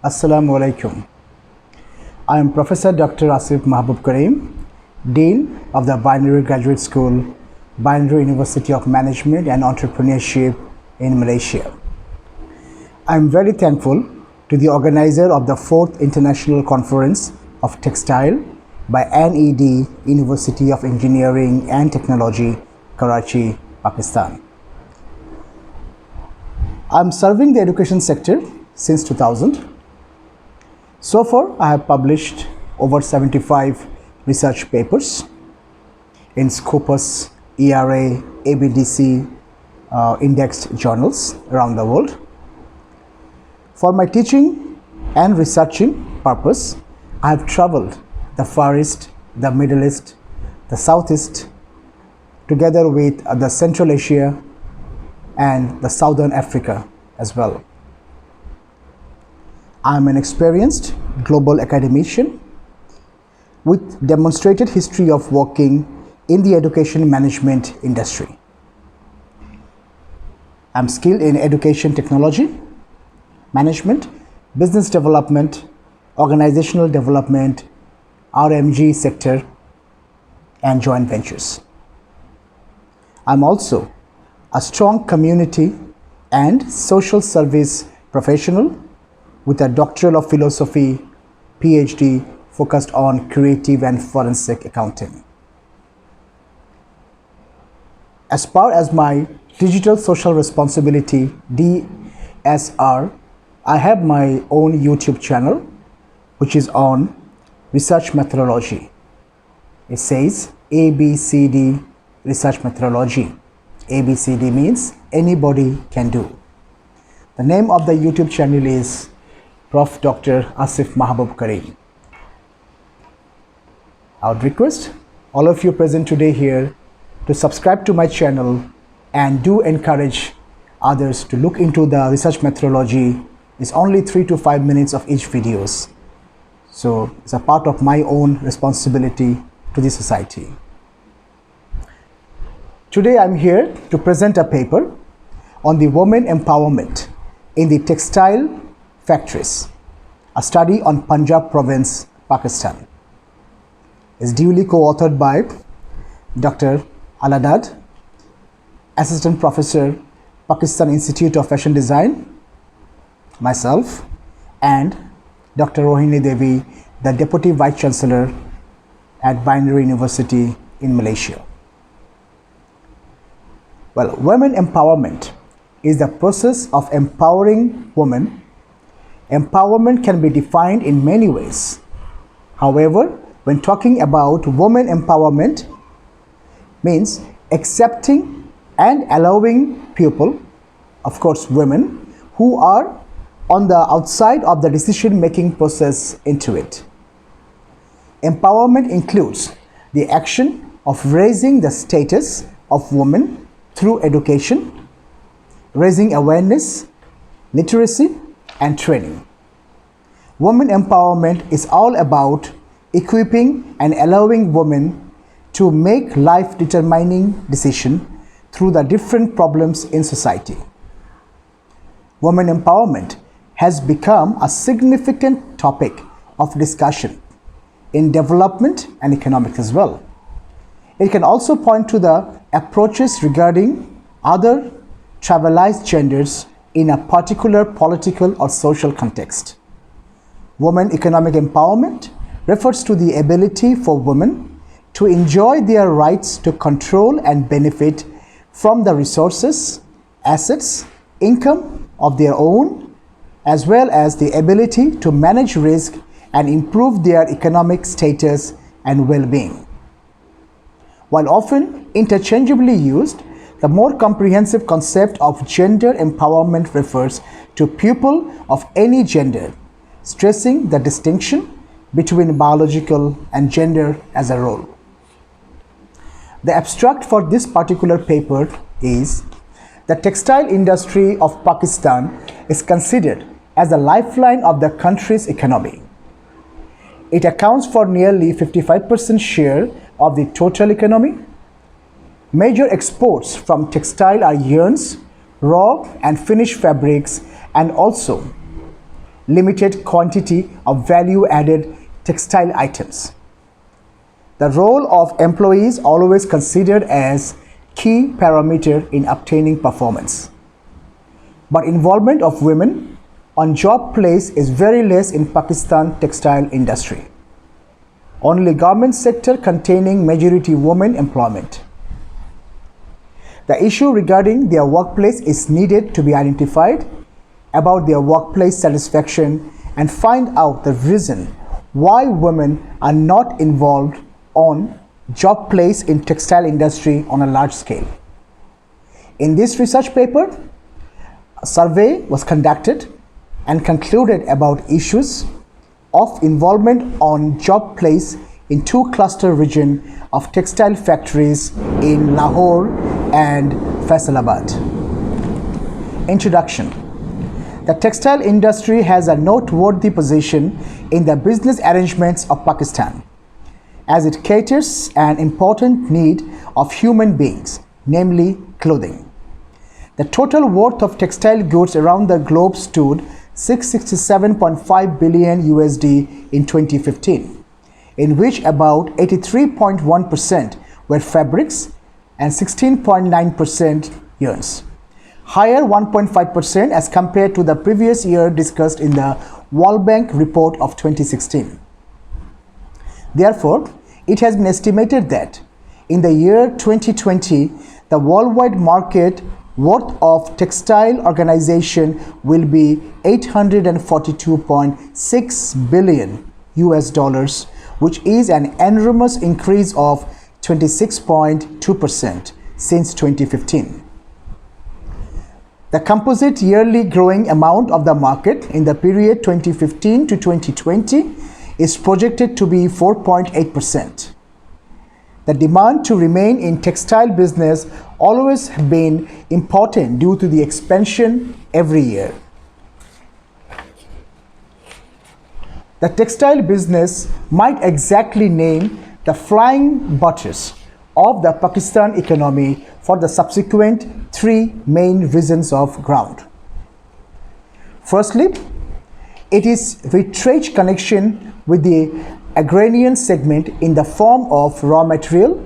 Assalamu alaikum. I am Professor Dr. Asif Mahbub Karim, Dean of the Binary Graduate School, Binary University of Management and Entrepreneurship in Malaysia. I am very thankful to the organizer of the 4th International Conference of Textile by NED, University of Engineering and Technology, Karachi, Pakistan. I am serving the education sector since 2000. So far, I have published over 75 research papers in Scopus, ERA, ABDC, indexed journals around the world. For my teaching and researching purpose, I have traveled the Far East, the Middle East, the Southeast, together with the Central Asia and the Southern Africa as well. I am an experienced global academician with demonstrated history of working in the education management industry. I am skilled in education technology, management, business development, organizational development, RMG sector, and joint ventures. I am also a strong community and social service professional with a doctoral of philosophy, PhD focused on creative and forensic accounting. As far as my digital social responsibility, DSR, I have my own YouTube channel which is on research methodology. It says ABCD research methodology. ABCD means anybody can do. The name of the YouTube channel is Prof. Dr. Asif Mahbub Karim. I would request all of you present today here to subscribe to my channel and do encourage others to look into the research methodology. It's only 3 to 5 minutes of each videos. So it's a part of my own responsibility to the society. Today I'm here to present a paper on the women empowerment in the textile factories, a study on Punjab province, Pakistan. It's duly co-authored by Dr. Aladad, Assistant Professor, Pakistan Institute of Fashion Design, myself, and Dr. Rohini Devi, the Deputy Vice Chancellor at Binary University in Malaysia. Well, women empowerment is the process of empowering women. Empowerment can be defined in many ways. However, when talking about women empowerment, means accepting and allowing people, of course women, who are on the outside of the decision-making process into it. Empowerment includes the action of raising the status of women through education, raising awareness, literacy, and training. Women empowerment is all about equipping and allowing women to make life-determining decisions through the different problems in society. Women empowerment has become a significant topic of discussion in development and economics as well. It can also point to the approaches regarding other trivialized genders in a particular political or social context. Women economic empowerment refers to the ability for women to enjoy their rights to control and benefit from the resources, assets, income of their own, as well as the ability to manage risk and improve their economic status and well-being. While often interchangeably used, the more comprehensive concept of gender empowerment refers to people of any gender, stressing the distinction between biological and gender as a role. The abstract for this particular paper is: the textile industry of Pakistan is considered as the lifeline of the country's economy. It accounts for nearly 55% share of the total economy. Major exports from textile are yarns, raw and finished fabrics, and also limited quantity of value-added textile items. The role of employees always considered as key parameter in obtaining performance. But involvement of women on job place is very less in Pakistan textile industry. Only government sector containing majority women employment. The issue regarding their workplace is needed to be identified about their workplace satisfaction and find out the reason why women are not involved on job place in textile industry on a large scale. In this research paper, a survey was conducted and concluded about issues of involvement on job place in two cluster region of textile factories in Lahore and Faisalabad. Introduction. The textile industry has a noteworthy position in the business arrangements of Pakistan, as it caters an important need of human beings, namely clothing. The total worth of textile goods around the globe stood 667.5 billion USD in 2015, in which about 83.1% were fabrics and 16.9% yarns, higher 1.5% as compared to the previous year discussed in the World Bank report of 2016. Therefore, it has been estimated that in the year 2020, the worldwide market worth of textile organization will be 842.6 billion US dollars, which is an enormous increase of 26.2% since 2015. The composite yearly growing amount of the market in the period 2015 to 2020 is projected to be 4.8%. The demand to remain in textile business always have been important due to the expansion every year. The textile business might exactly name the flying butters of the Pakistan economy for the subsequent three main reasons of ground. Firstly, it is rich connection with the agrarian segment in the form of raw material,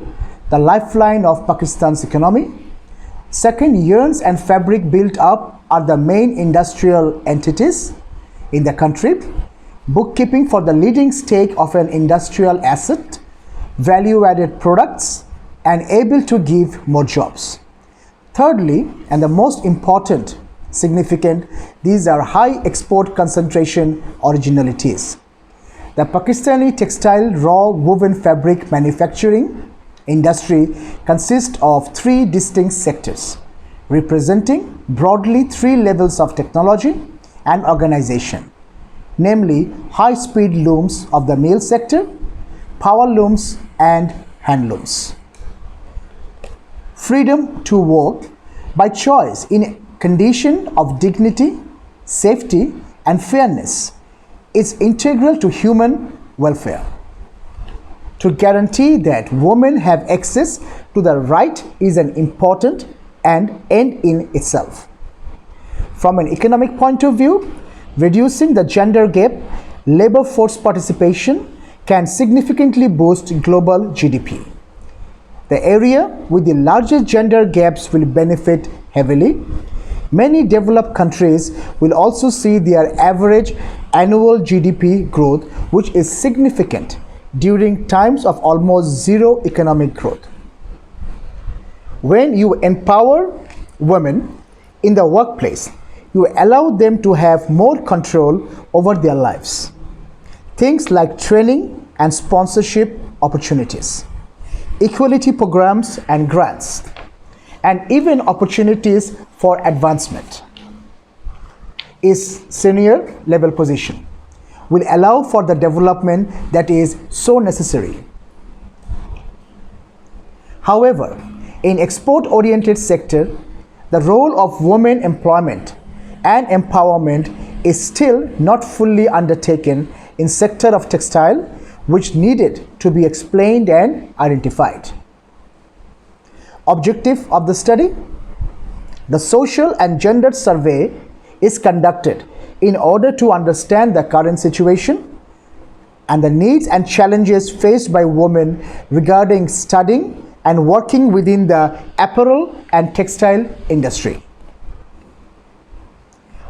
the lifeline of Pakistan's economy. Second, yarns and fabric built up are the main industrial entities in the country. Bookkeeping for the leading stake of an industrial asset, value-added products, and able to give more jobs. Thirdly, and the most important, significant, these are high export concentration originalities. The Pakistani textile raw woven fabric manufacturing industry consists of three distinct sectors, representing broadly three levels of technology and organization, namely high-speed looms of the mill sector, power looms, and handlooms. Freedom to work by choice in a condition of dignity, safety, and fairness is integral to human welfare. To guarantee that women have access to the right is an important and end in itself. From an economic point of view, reducing the gender gap, labor force participation can significantly boost global GDP. The area with the largest gender gaps will benefit heavily. Many developed countries will also see their average annual GDP growth, which is significant during times of almost zero economic growth. When you empower women in the workplace, you allow them to have more control over their lives. Things like training and sponsorship opportunities, equality programs and grants, and even opportunities for advancement is senior level position will allow for the development that is so necessary. However, in export-oriented sector, the role of women employment and empowerment is still not fully undertaken in sector of textile, which needed to be explained and identified. Objective of the study: the social and gender survey is conducted in order to understand the current situation and the needs and challenges faced by women regarding studying and working within the apparel and textile industry.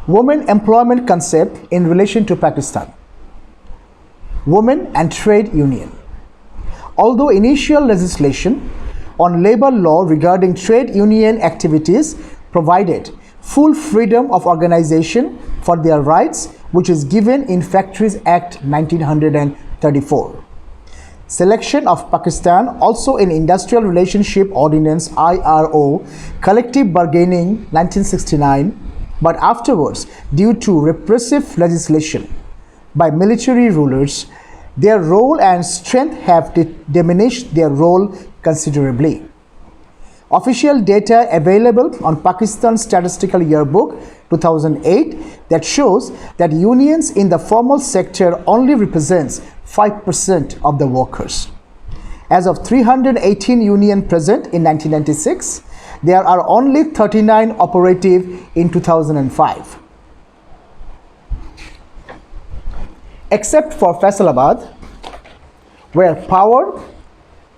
Women employment concept in relation to Pakistan. Women and trade union. Although initial legislation on labor law regarding trade union activities provided full freedom of organization for their rights, which is given in Factories Act 1934. Selection of Pakistan also in Industrial Relationship Ordinance IRO, Collective Bargaining 1969, but afterwards, due to repressive legislation by military rulers, their role and strength have diminished their role considerably. Official data available on Pakistan Statistical Yearbook 2008 that shows that unions in the formal sector only represents 5% of the workers. As of 318 unions present in 1996, there are only 39 operative in 2005. Except for Faisalabad, where power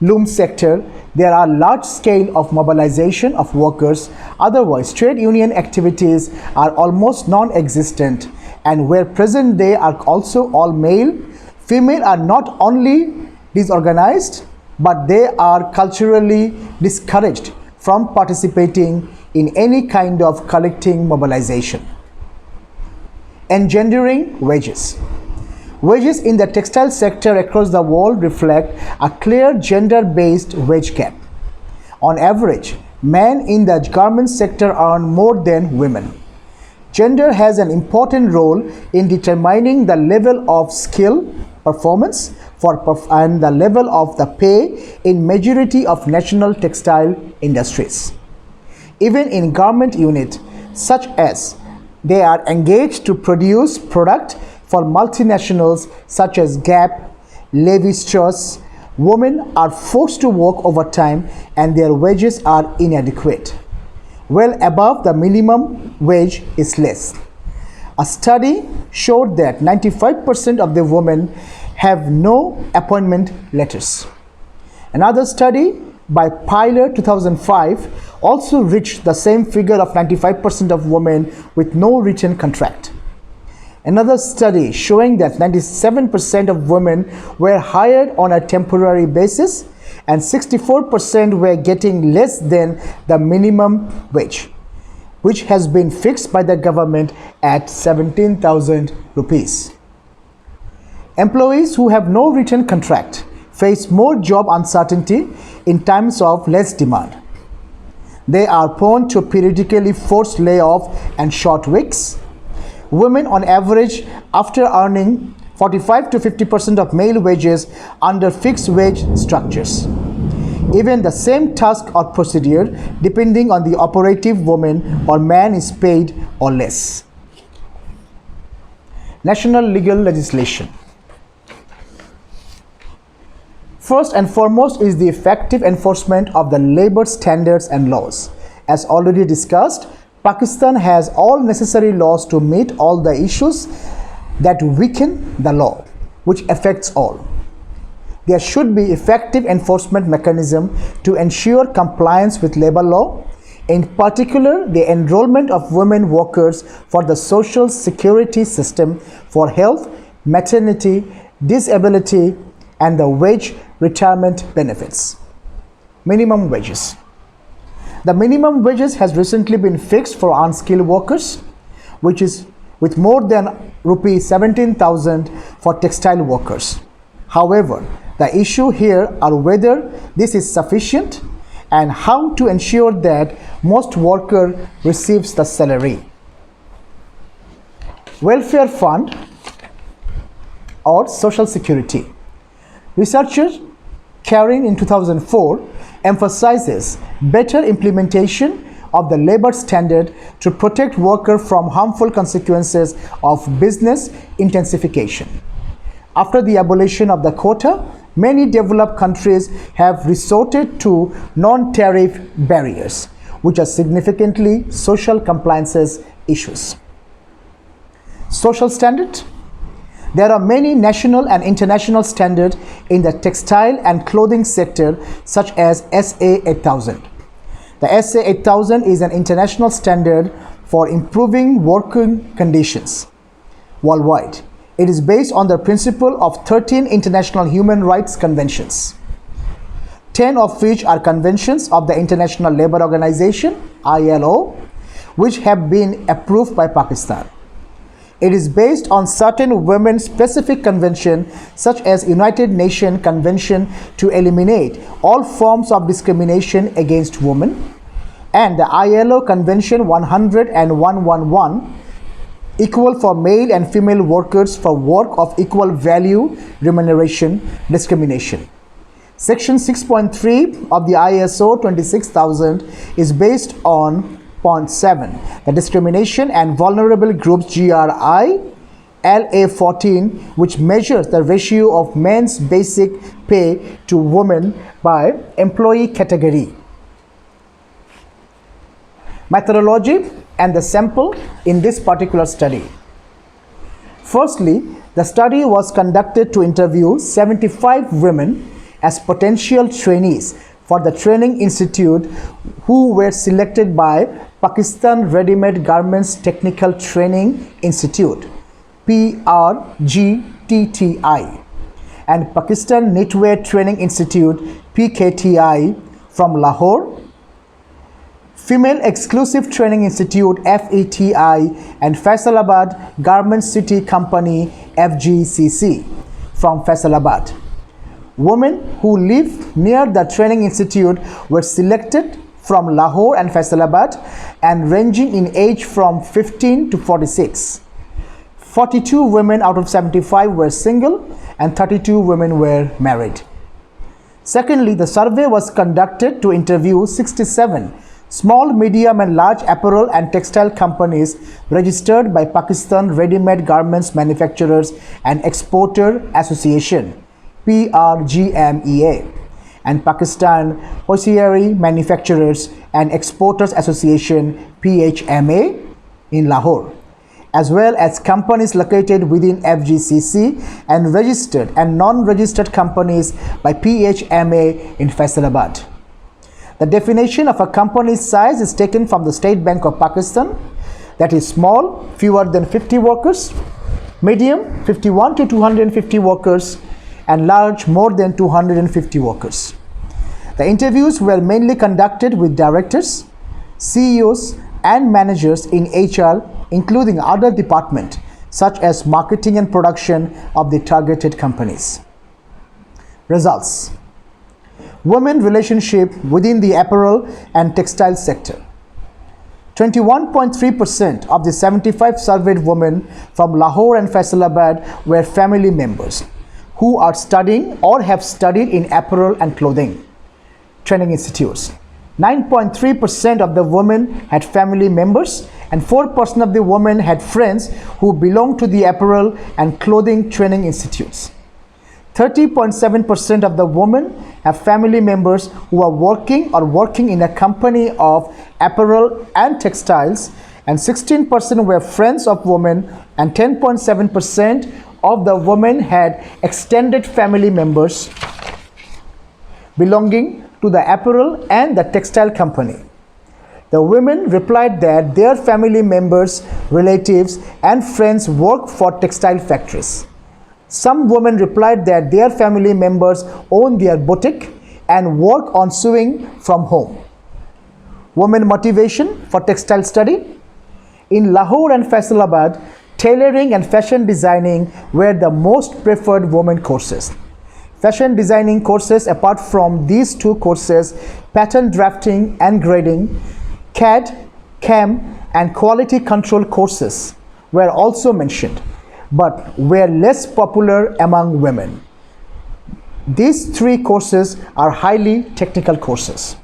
loom sector, there are large scale of mobilization of workers. Otherwise, trade union activities are almost non-existent, and where present they are also all male. Female are not only disorganized, but they are culturally discouraged from participating in any kind of collecting mobilization. Engendering wages. Wages in the textile sector across the world reflect a clear gender-based wage gap. On average, men in the garment sector earn more than women. Gender has an important role in determining the level of skill, performance, and the level of the pay in majority of national textile industries. Even in garment unit, such as they are engaged to produce product for multinationals such as Gap, Levi-Strauss, women are forced to work overtime and their wages are inadequate. Well above the minimum wage is less. A study showed that 95% of the women have no appointment letters. Another study by Pilar 2005 also reached the same figure of 95% of women with no written contract. Another study showing that 97% of women were hired on a temporary basis and 64% were getting less than the minimum wage, which has been fixed by the government at 17,000 rupees. Employees who have no written contract face more job uncertainty in times of less demand. They are prone to periodically forced layoff and short weeks. Women on average, after earning 45 to 50% of male wages under fixed wage structures. Even the same task or procedure, depending on the operative woman or man, is paid or less. National legal legislation. First and foremost is the effective enforcement of the labor standards and laws. As already discussed, Pakistan has all necessary laws to meet all the issues that weaken the law, which affects all. There should be effective enforcement mechanism to ensure compliance with labor law, in particular the enrollment of women workers for the social security system for health, maternity, disability, and the wage retirement benefits. Minimum wages. The minimum wages has recently been fixed for unskilled workers, which is with more than Rs 17,000 for textile workers. However, the issue here are whether this is sufficient and how to ensure that most worker receives the salary. Welfare fund or social security. Researchers carrying in 2004 emphasizes better implementation of the labor standard to protect workers from harmful consequences of business intensification. After the abolition of the quota, many developed countries have resorted to non-tariff barriers, which are significantly social compliances issues. Social standard. There are many national and international standards in the textile and clothing sector, such as SA 8000. The SA 8000 is an international standard for improving working conditions worldwide. It is based on the principle of 13 international human rights conventions, 10 of which are conventions of the International Labour Organization, ILO, which have been approved by Pakistan. It is based on certain women-specific conventions, such as United Nations Convention to eliminate all forms of discrimination against women, and the ILO Convention 100 and 111, equal for male and female workers for work of equal value, remuneration, discrimination. Section 6.3 of the ISO 26000 is based on Point 7, the Discrimination and Vulnerable Groups GRI LA 14, which measures the ratio of men's basic pay to women by employee category. Methodology and the sample in this particular study. Firstly, the study was conducted to interview 75 women as potential trainees for the training institute who were selected by Pakistan Ready-Made Garments Technical Training Institute, PRGTTI, and Pakistan Knitwear Training Institute, PKTI, from Lahore, Female Exclusive Training Institute, FETI, and Faisalabad Garment City Company, FGCC, from Faisalabad. Women who live near the training institute were selected from Lahore and Faisalabad and ranging in age from 15 to 46. 42 women out of 75 were single and 32 women were married. Secondly, the survey was conducted to interview 67 small, medium and large apparel and textile companies registered by Pakistan Ready-Made Garments Manufacturers and Exporter Association, PRGMEA, and Pakistan Hosiery Manufacturers and Exporters Association, PHMA, in Lahore, as well as companies located within FGCC and registered and non-registered companies by PHMA in Faisalabad. The definition of a company's size is taken from the State Bank of Pakistan, that is small, fewer than 50 workers, medium, 51 to 250 workers, and large, more than 250 workers. The interviews were mainly conducted with directors, CEOs, and managers in HR, including other departments such as marketing and production of the targeted companies. Results. Women relationship within the apparel and textile sector. 21.3% of the 75 surveyed women from Lahore and Faisalabad were family members who are studying or have studied in apparel and clothing training institutes. 9.3% of the women had family members and 4% of the women had friends who belonged to the apparel and clothing training institutes. 30.7% of the women have family members who are working or working in a company of apparel and textiles, and 16% were friends of women, and 10.7% of the women had extended family members belonging to the apparel and the textile company. The women replied that their family members, relatives, and friends work for textile factories. Some women replied that their family members own their boutique and work on sewing from home. Women motivation for textile study. In Lahore and Faisalabad, tailoring and fashion designing were the most preferred women courses. Fashion designing courses, apart from these two courses, pattern drafting and grading, CAD, CAM, and quality control courses were also mentioned, but were less popular among women. These three courses are highly technical courses.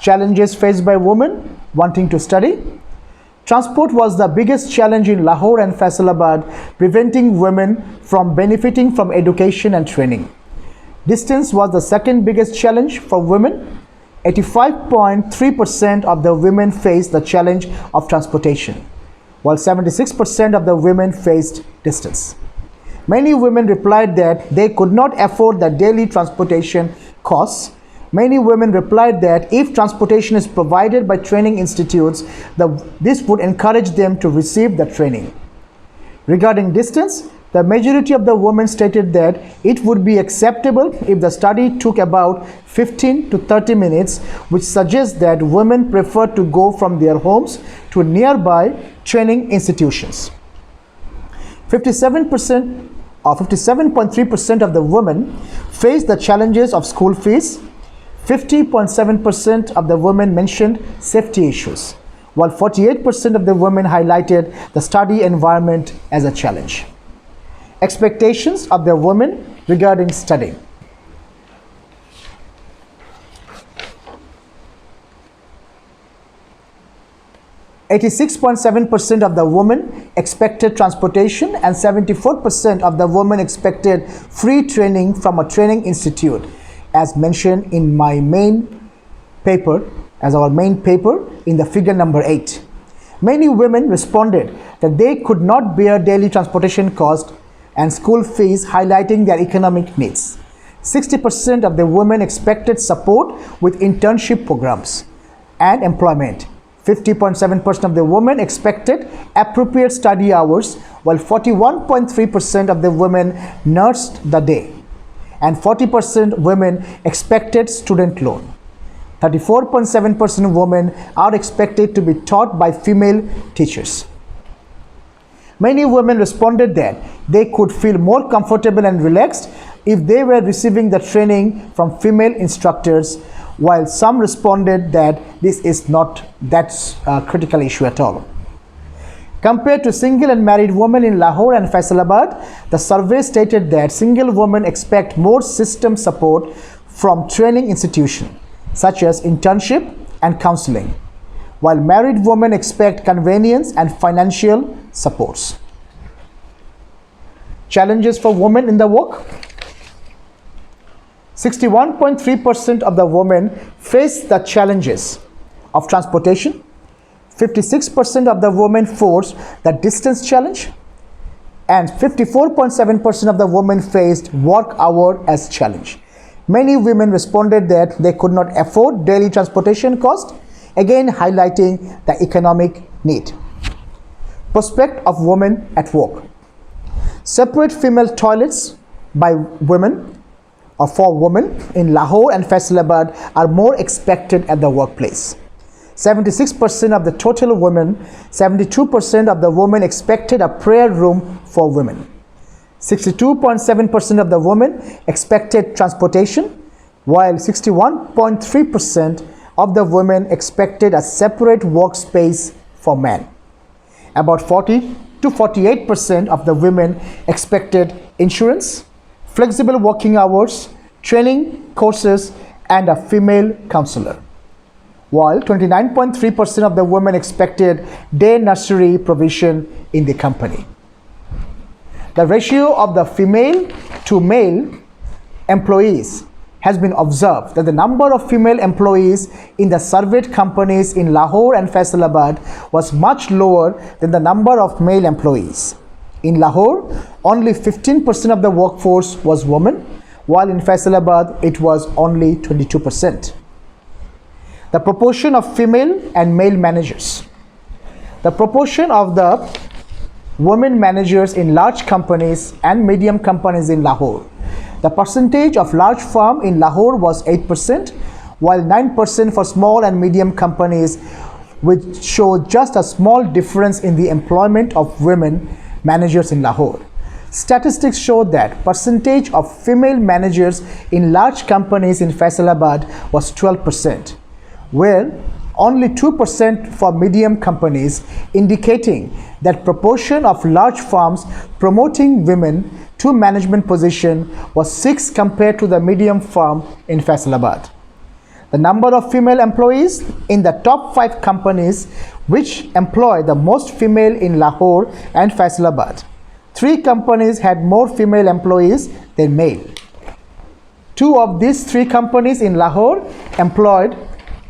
Challenges faced by women wanting to study. Transport was the biggest challenge in Lahore and Faisalabad, preventing women from benefiting from education and training. Distance was the second biggest challenge for women. 85.3% of the women faced the challenge of transportation, while 76% of the women faced distance. Many women replied that they could not afford the daily transportation costs. Many women replied that if transportation is provided by training institutes, this would encourage them to receive the training. Regarding distance, the majority of the women stated that it would be acceptable if the study took about 15 to 30 minutes, which suggests that women prefer to go from their homes to nearby training institutions. 57.3% of the women faced the challenges of school fees. 50.7% of the women mentioned safety issues, while 48% of the women highlighted the study environment as a challenge. Expectations of the women regarding studying. (86.7% of the women expected transportation and 74% of the women expected free training from a training institute, as mentioned in my main paper, as our main paper in the figure number 8. Many women responded that they could not bear daily transportation cost and school fees, highlighting their economic needs. 60% of the women expected support with internship programs and employment. 50.7% of the women expected appropriate study hours, while 41.3% of the women nursed the day, and 40% women expected student loan. 34.7% women are expected to be taught by female teachers. Many women responded that they could feel more comfortable and relaxed if they were receiving the training from female instructors, while some responded that this is not that critical issue at all. Compared to single and married women in Lahore and Faisalabad, the survey stated that single women expect more system support from training institutions, such as internship and counseling, while married women expect convenience and financial supports. Challenges for women in the work. 61.3% of the women face the challenges of transportation. 56% of the women forced the distance challenge, and 54.7% of the women faced work hour as challenge. Many women responded that they could not afford daily transportation cost, again highlighting the economic need. Prospect of women at work. Separate female toilets by women or for women in Lahore and Faisalabad are more expected at the workplace. 76% of the total women, 72% of the women expected a prayer room for women. 62.7% of the women expected transportation, while 61.3% of the women expected a separate workspace for men. About 40 to 48% of the women expected insurance, flexible working hours, training courses, and a female counselor, while 29.3% of the women expected day nursery provision in the company. The ratio of the female to male employees has been observed that the number of female employees in the surveyed companies in Lahore and Faisalabad was much lower than the number of male employees. In Lahore, only 15% of the workforce was women, while in Faisalabad it was only 22%. The proportion of female and male managers. The proportion of the women managers in large companies and medium companies in Lahore. The percentage of large firm in Lahore was 8%, while 9% for small and medium companies, which show just a small difference in the employment of women managers in Lahore. Statistics show that percentage of female managers in large companies in Faisalabad was 12%, where only 2% for medium companies, indicating that proportion of large firms promoting women to management position was 6 compared to the medium firm in Faisalabad. The number of female employees in the top 5 companies which employ the most female in Lahore and Faisalabad. 3 companies had more female employees than male. 2 of these 3 companies in Lahore employed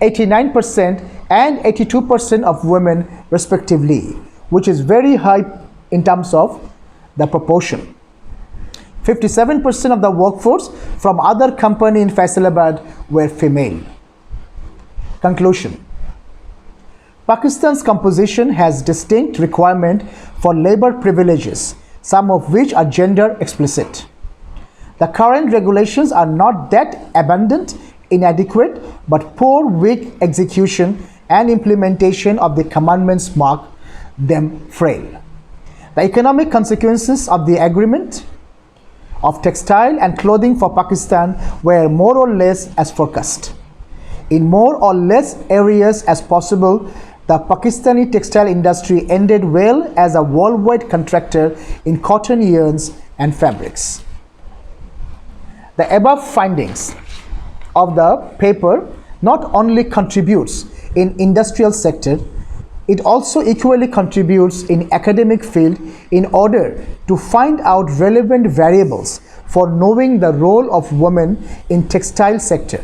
89% and 82% of women respectively, which is very high in terms of the proportion. 57% of the workforce from other company in Faisalabad were female. Conclusion. Pakistan's composition has distinct requirement for labor privileges, some of which are gender explicit. The current regulations are not that abundant, inadequate, but poor, weak execution and implementation of the commandments mark them frail. The economic consequences of the agreement of textile and clothing for Pakistan were more or less as forecast. In more or less areas as possible, the Pakistani textile industry ended well as a worldwide contractor in cotton yarns and fabrics. The above findings of the paper not only contributes in industrial sector, it also equally contributes in academic field in order to find out relevant variables for knowing the role of women in textile sector.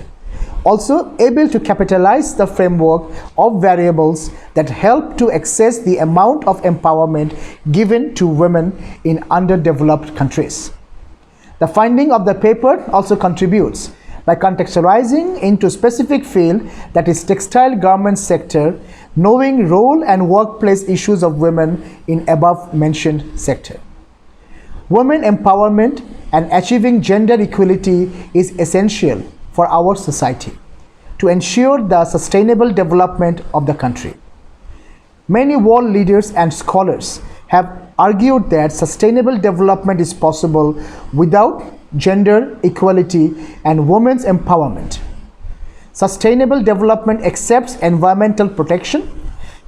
Also able to capitalize the framework of variables that help to access the amount of empowerment given to women in underdeveloped countries. The finding of the paper also contributes by contextualizing into specific field, that is textile garment sector, knowing role and workplace issues of women in above mentioned sector. Women empowerment and achieving gender equality is essential for our society to ensure the sustainable development of the country. Many world leaders and scholars have argued that sustainable development is possible without gender equality and women's empowerment. Sustainable development accepts environmental protection,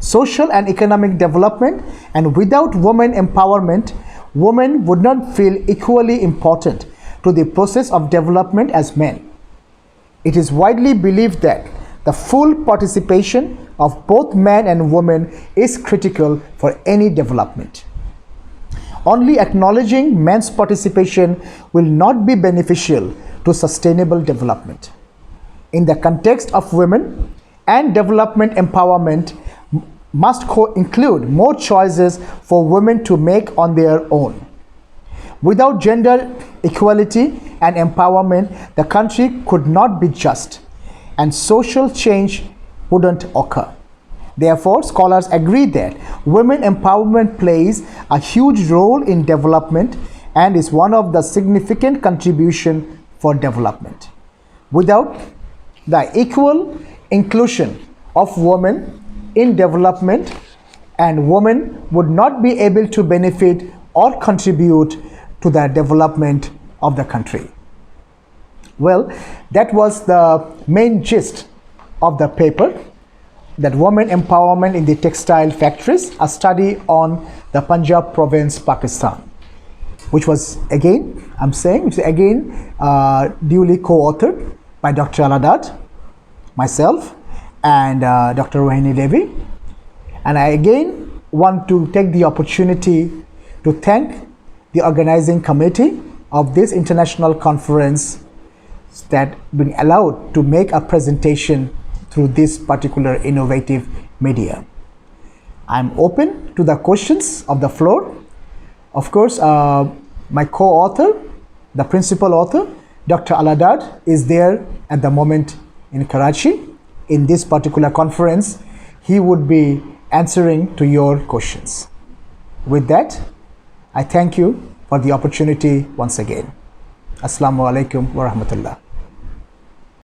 social and economic development, and without women empowerment, women would not feel equally important to the process of development as men. It is widely believed that the full participation of both men and women is critical for any development. Only acknowledging men's participation will not be beneficial to sustainable development. In the context of women and development, empowerment must include more choices for women to make on their own. Without gender equality and empowerment, the country could not be just, and social change wouldn't occur. Therefore, scholars agree that women empowerment plays a huge role in development and is one of the significant contributions for development. Without the equal inclusion of women in development, and women would not be able to benefit or contribute to the development of the country. Well, that was the main gist of the paper, that women empowerment in the textile factories, a study on the Punjab province, Pakistan, which was again, duly co-authored by Dr. Aladad, myself, and Dr. Rohini Devi. And I again want to take the opportunity to thank the organizing committee of this international conference that been allowed to make a presentation through this particular innovative media. I'm open to the questions of the floor. Of course, my co-author, the principal author, Dr. Aladad, is there at the moment in Karachi. In this particular conference, he would be answering to your questions. With that, I thank you for the opportunity once again. Assalamu alaikum wa rahmatullah.